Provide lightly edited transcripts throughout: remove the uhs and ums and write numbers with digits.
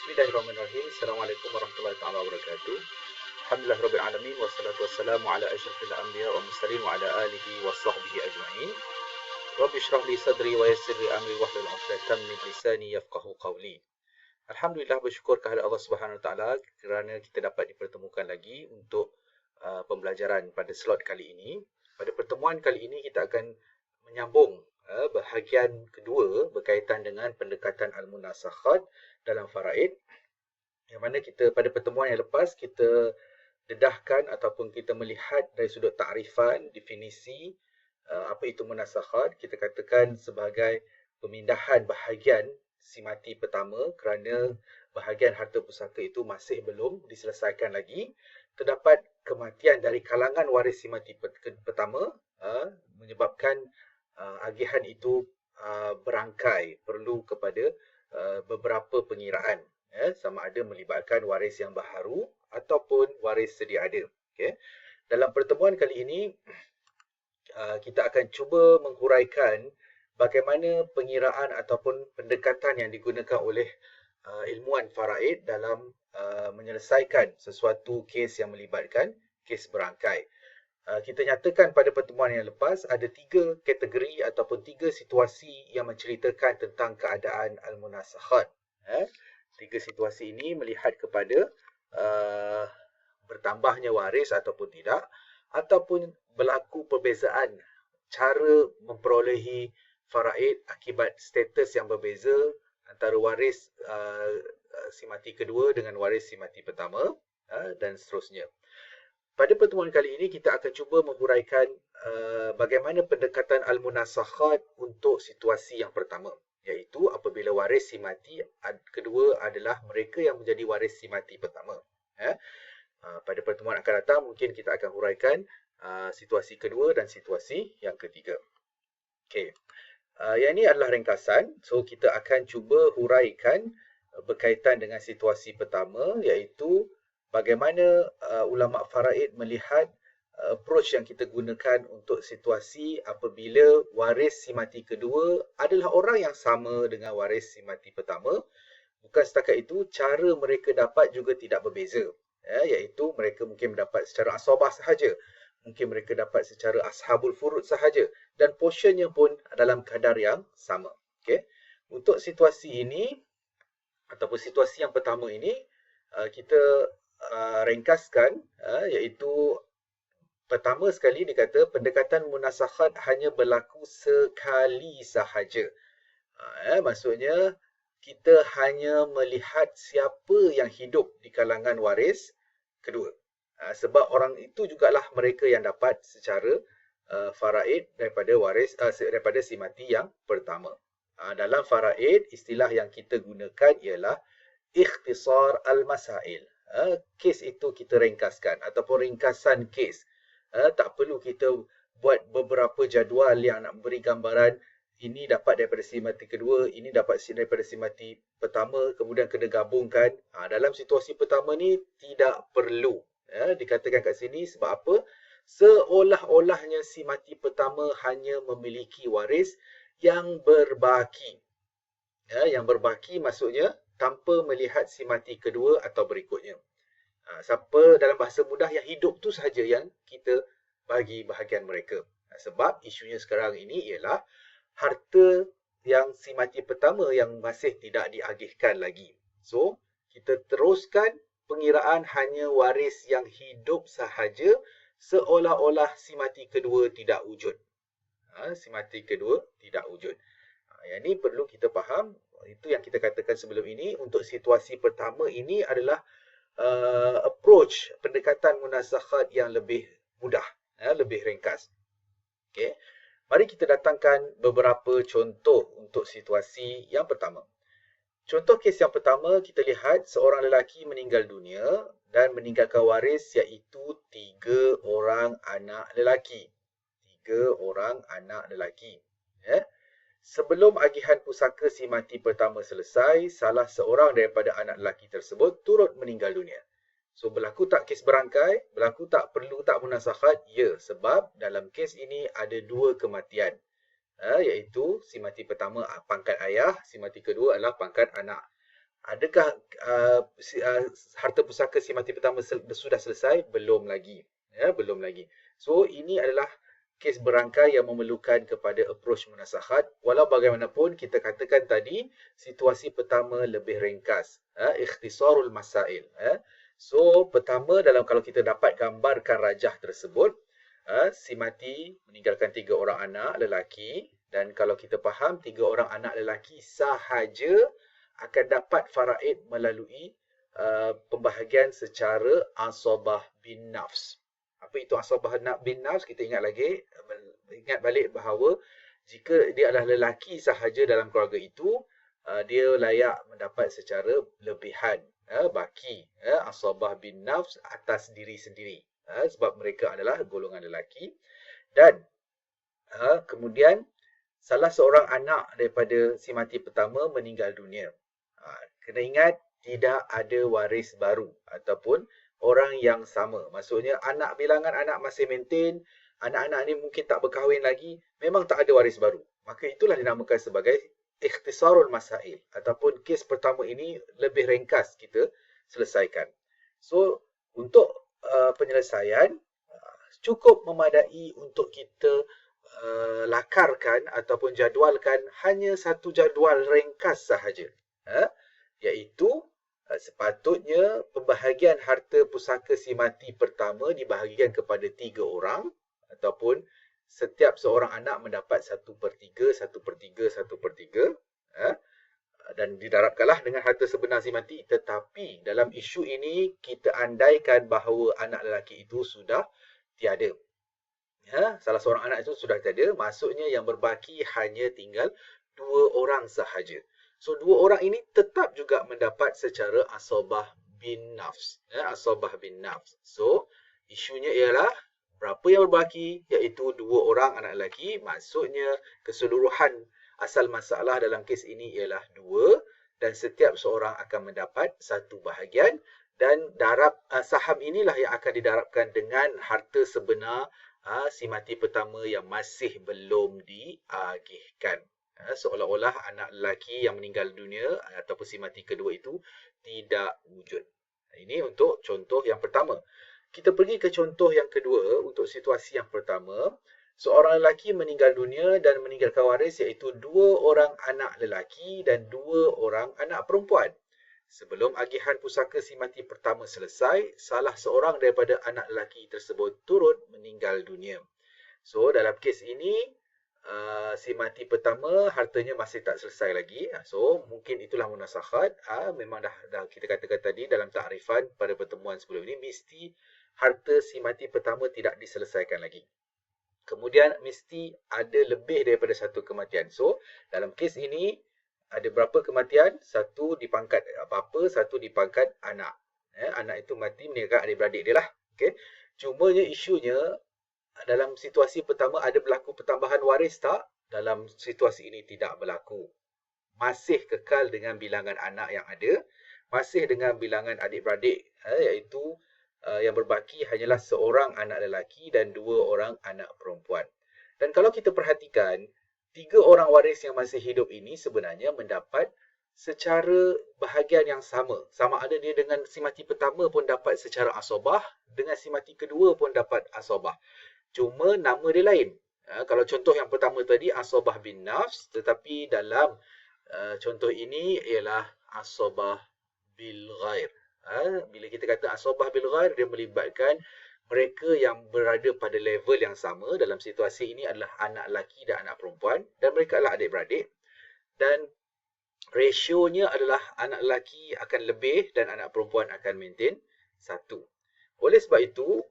Bismillahirrahmanirrahim. Assalamualaikum warahmatullahi taala wabarakatuh. Alhamdulillahirabbil alamin wassalatu wassalamu ala asyrafil anbiya wa mursalin wa ala alihi wa sahbihi ajma'in. Rabbi shrah li sadri wa yassir li amri wahlul 'uqdatam min lisani yafqahu qawli. Alhamdulillah, bersyukur kepada Allah Subhanahu wa taala kerana kita dapat dipertemukan lagi untuk pembelajaran pada slot kali ini. Pada pertemuan kali ini kita akan menyambung bahagian kedua berkaitan dengan pendekatan al-munasakhat dalam faraid, yang mana kita pada pertemuan yang lepas kita dedahkan ataupun kita melihat dari sudut takrifan, definisi apa itu munasakhat. Kita katakan sebagai pemindahan bahagian si mati pertama kerana bahagian harta pusaka itu masih belum diselesaikan lagi. Terdapat kematian dari kalangan waris si mati pertama menyebabkan agihan itu berangkai, perlu kepada beberapa pengiraan, sama ada melibatkan waris yang baharu ataupun waris sedia ada. Okay. Dalam pertemuan kali ini kita akan cuba menghuraikan bagaimana pengiraan ataupun pendekatan yang digunakan oleh ilmuwan faraid dalam menyelesaikan sesuatu kes yang melibatkan kes berangkai. Kita nyatakan pada pertemuan yang lepas ada 3 kategori ataupun 3 situasi yang menceritakan tentang keadaan al-munasakhat. 3 situasi ini melihat kepada bertambahnya waris ataupun tidak, ataupun berlaku perbezaan cara memperolehi faraid akibat status yang berbeza antara waris si mati kedua dengan waris si mati pertama, dan seterusnya. Pada pertemuan kali ini kita akan cuba menghuraikan bagaimana pendekatan al-munasakhat untuk situasi yang pertama, iaitu apabila waris si mati kedua adalah mereka yang menjadi waris si mati pertama. Pada pertemuan akan datang mungkin kita akan huraikan situasi kedua dan situasi yang ketiga. Okey. Yang ini adalah ringkasan. So kita akan cuba huraikan berkaitan dengan situasi pertama, iaitu bagaimana ulama faraid melihat approach yang kita gunakan untuk situasi apabila waris si mati kedua adalah orang yang sama dengan waris si mati pertama. Bukan setakat itu, cara mereka dapat juga tidak berbeza, iaitu mereka mungkin mendapat secara asabah sahaja, mungkin mereka dapat secara ashabul furud sahaja, dan portionnya pun dalam kadar yang sama. Okay. Untuk situasi ini ataupun situasi yang pertama ini, kita ringkaskan, iaitu pertama sekali dikata pendekatan munasakhat hanya berlaku sekali sahaja. Maksudnya kita hanya melihat siapa yang hidup di kalangan waris kedua. Sebab orang itu jugalah mereka yang dapat secara faraid daripada waris daripada si mati yang pertama. Dalam faraid, istilah yang kita gunakan ialah ikhtisar al-masail. Kes itu kita ringkaskan ataupun ringkasan kes. Tak perlu kita buat beberapa jadual yang nak beri gambaran ini dapat daripada si mati kedua, ini dapat daripada si mati pertama, kemudian kena gabungkan. Dalam situasi pertama ni tidak perlu. Dikatakan kat sini sebab apa? Seolah-olahnya si mati pertama hanya memiliki waris yang berbaki. Yang berbaki maksudnya tanpa melihat si mati kedua atau berikutnya. Siapa dalam bahasa mudah yang hidup tu sahaja yang kita bagi bahagian mereka. Sebab isunya sekarang ini ialah harta yang si mati pertama yang masih tidak diagihkan lagi. So, kita teruskan pengiraan hanya waris yang hidup sahaja seolah-olah si mati kedua tidak wujud. Si mati kedua tidak wujud. Yang ini perlu kita faham. Itu yang kita katakan sebelum ini. Untuk situasi pertama ini adalah approach pendekatan munasakhat yang lebih mudah, lebih ringkas. Okay. Mari kita datangkan beberapa contoh untuk situasi yang pertama. Contoh kes yang pertama, kita lihat seorang lelaki meninggal dunia dan meninggalkan waris iaitu 3 orang anak lelaki. 3 orang anak lelaki. Sebelum agihan pusaka si mati pertama selesai, salah seorang daripada anak lelaki tersebut turut meninggal dunia. So, berlaku tak kes berangkai? Berlaku tak perlu tak munasakhat? Ya, sebab dalam kes ini ada 2 kematian. Iaitu si mati pertama pangkat ayah, si mati kedua adalah pangkat anak. Adakah harta pusaka si mati pertama sudah selesai? Belum lagi. Ya, belum lagi. So, ini adalah kes berangkai yang memerlukan kepada approach munasakhat. Walau bagaimanapun, kita katakan tadi, situasi pertama lebih ringkas. Ikhtisarul masail. So, pertama, kalau kita dapat gambarkan rajah tersebut, si mati meninggalkan 3 orang anak lelaki. Dan kalau kita faham, 3 orang anak lelaki sahaja akan dapat faraid melalui pembahagian secara asabah bin nafs. Apa itu asabah bin nafs? Kita ingat balik bahawa jika dia adalah lelaki sahaja dalam keluarga itu, dia layak mendapat secara lebihan baki asabah bin nafs atas diri sendiri, sebab mereka adalah golongan lelaki. Dan kemudian salah seorang anak daripada si mati pertama meninggal dunia. Kena ingat, tidak ada waris baru ataupun orang yang sama. Maksudnya bilangan anak masih maintain, anak-anak ni mungkin tak berkahwin lagi, memang tak ada waris baru. Maka itulah dinamakan sebagai ikhtisarul masail ataupun kes pertama ini lebih ringkas kita selesaikan. So, untuk penyelesaian cukup memadai untuk kita lakarkan ataupun jadualkan hanya satu jadual ringkas sahaja. Iaitu sepatutnya pembahagian harta pusaka si mati pertama dibahagikan kepada 3 orang ataupun setiap seorang anak mendapat 1/3, 1/3, 1/3 dan didarabkanlah dengan harta sebenar si mati. Tetapi dalam isu ini kita andaikan bahawa anak lelaki itu sudah tiada. Salah seorang anak itu sudah tiada, maksudnya yang berbaki hanya tinggal 2 orang sahaja. So, 2 orang ini tetap juga mendapat secara asabah bin nafs. Asabah bin nafs. So, isunya ialah berapa yang berbaki, iaitu 2 orang anak lelaki. Maksudnya keseluruhan asal masalah dalam kes ini ialah 2 dan setiap seorang akan mendapat 1 bahagian dan saham inilah yang akan didarabkan dengan harta sebenar si mati pertama yang masih belum diagihkan. Seolah-olah anak lelaki yang meninggal dunia ataupun si mati kedua itu tidak wujud. Ini untuk contoh yang pertama. Kita pergi ke contoh yang kedua. Untuk situasi yang pertama, seorang lelaki meninggal dunia dan meninggalkan waris iaitu 2 orang anak lelaki dan 2 orang anak perempuan. Sebelum agihan pusaka si mati pertama selesai, salah seorang daripada anak lelaki tersebut turut meninggal dunia. So, dalam kes ini, si mati pertama hartanya masih tak selesai lagi. So, mungkin itulah munasakhat. Memang dah kita katakan tadi dalam takrifan pada pertemuan sebelum ini, mesti harta si mati pertama tidak diselesaikan lagi. Kemudian, mesti ada lebih daripada 1 kematian. So, dalam kes ini, ada berapa kematian? 1 di pangkat bapa, 1 di pangkat anak. Anak itu mati meninggalkan adik-beradik dia lah. Okay. Cumanya isunya, dalam situasi pertama ada berlaku pertambahan waris tak? Dalam situasi ini tidak berlaku. Masih kekal dengan bilangan anak yang ada, masih dengan bilangan adik-beradik, iaitu yang berbaki hanyalah seorang anak lelaki dan 2 orang anak perempuan. Dan kalau kita perhatikan, 3 orang waris yang masih hidup ini sebenarnya mendapat secara bahagian yang sama. Sama ada dia dengan si mati pertama pun dapat secara asabah, dengan si mati kedua pun dapat asabah. Cuma nama dia lain. Kalau contoh yang pertama tadi asabah bin nafs, tetapi dalam contoh ini ialah asabah bil ghair. Bila kita kata asabah bil ghair, dia melibatkan mereka yang berada pada level yang sama. Dalam situasi ini adalah anak lelaki dan anak perempuan, dan mereka adalah adik-beradik, dan rasionya adalah anak lelaki akan lebih dan anak perempuan akan maintain 1. Oleh sebab itu,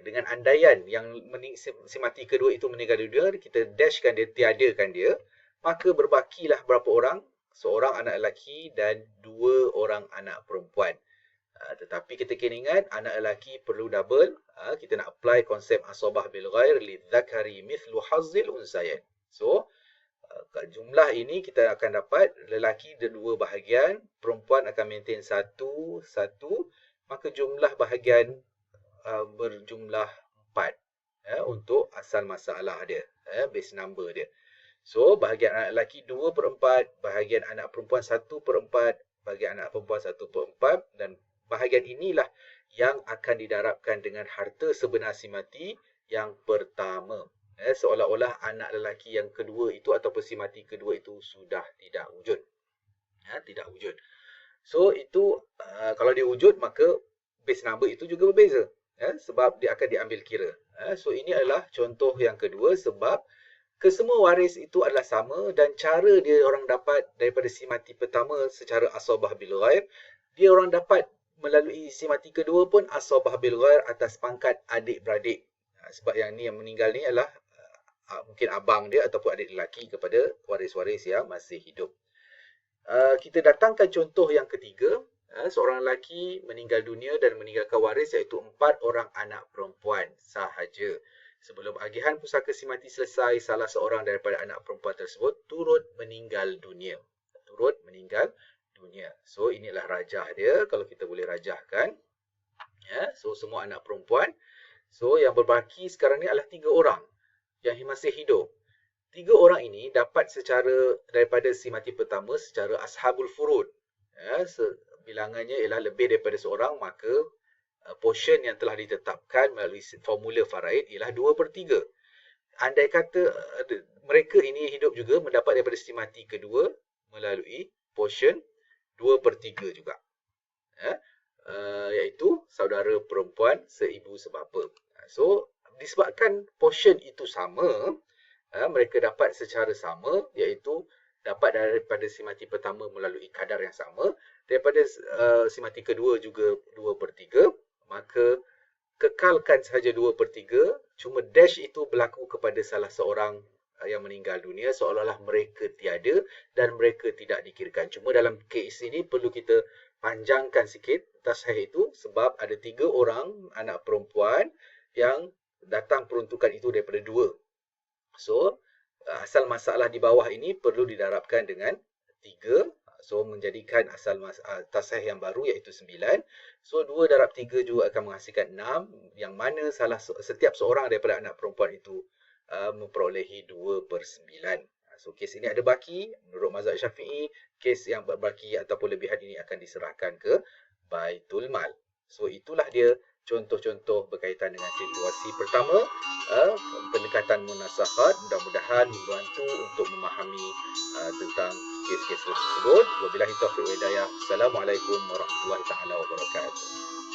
dengan andaian yang si mati kedua itu meninggal dunia, kita dashkan dia, tiadakan dia, maka berbakilah berapa orang? Seorang anak lelaki dan 2 orang anak perempuan. Tetapi kita kena ingat, anak lelaki perlu double. Kita nak apply konsep asabah bil ghair lidzakari mithlu hazzil unsayain. So, kat jumlah ini kita akan dapat lelaki ada 2 bahagian, perempuan akan maintain 1, maka jumlah bahagian berjumlah 4 untuk asal masalah dia, base number dia. So, bahagian anak lelaki 2/4, bahagian anak perempuan 1/4, bagi anak perempuan 1/4, dan bahagian inilah yang akan didarabkan dengan harta sebenar si mati yang pertama. Seolah-olah anak lelaki yang kedua itu ataupun si mati kedua itu sudah tidak wujud. Tidak wujud. So itu kalau dia wujud, maka base number itu juga berbeza, sebab dia akan diambil kira. So ini adalah contoh yang kedua, sebab kesemua waris itu adalah sama dan cara dia orang dapat daripada si mati pertama secara asabah bil ghair, dia orang dapat melalui si mati kedua pun asabah bil ghair atas pangkat adik-beradik. Sebab yang ni yang meninggal ni adalah mungkin abang dia ataupun adik lelaki kepada waris-waris yang masih hidup. Kita datangkan contoh yang ketiga. Seorang lelaki meninggal dunia dan meninggalkan waris, iaitu 4 orang anak perempuan sahaja. Sebelum agihan pusaka si mati selesai, salah seorang daripada anak perempuan tersebut turut meninggal dunia. So inilah rajah dia, kalau kita boleh rajahkan. So semua anak perempuan. So yang berbaki sekarang ni adalah 3 orang yang masih hidup. 3 orang ini dapat secara daripada si mati pertama secara ashabul furud. Bilangannya ialah lebih daripada seorang, maka portion yang telah ditetapkan melalui formula faraid ialah 2/3. Andai kata mereka ini hidup juga mendapat daripada si mati kedua melalui portion 2/3 juga. Iaitu saudara perempuan seibu sebapa. So disebabkan portion itu sama, mereka dapat secara sama, iaitu dapat daripada si mati pertama melalui kadar yang sama, daripada si mati kedua juga 2/3, maka kekalkan sahaja 2/3, cuma dash itu berlaku kepada salah seorang yang meninggal dunia, seolah-olah mereka tiada dan mereka tidak dikirakan. Cuma dalam kes ini perlu kita panjangkan sikit tasahih itu, sebab ada 3 orang anak perempuan yang datang peruntukan itu daripada 2. So, asal masalah di bawah ini perlu didarabkan dengan 3. So, menjadikan asal tasahih yang baru iaitu 9. So, 2 darab 3 juga akan menghasilkan 6. Yang mana setiap seorang daripada anak perempuan itu memperolehi 2/9. So, kes ini ada baki. Menurut mazhab Syafi'i, kes yang berbaki ataupun lebihan ini akan diserahkan ke Baitul Mal. So, itulah dia contoh-contoh berkaitan dengan situasi pertama, pendekatan munasakhat. Mudah-mudahan membantu untuk memahami tentang kes-kes tersebut. Wabillahi taufiq wal hidayah. Assalamualaikum warahmatullahi taala wabarakatuh.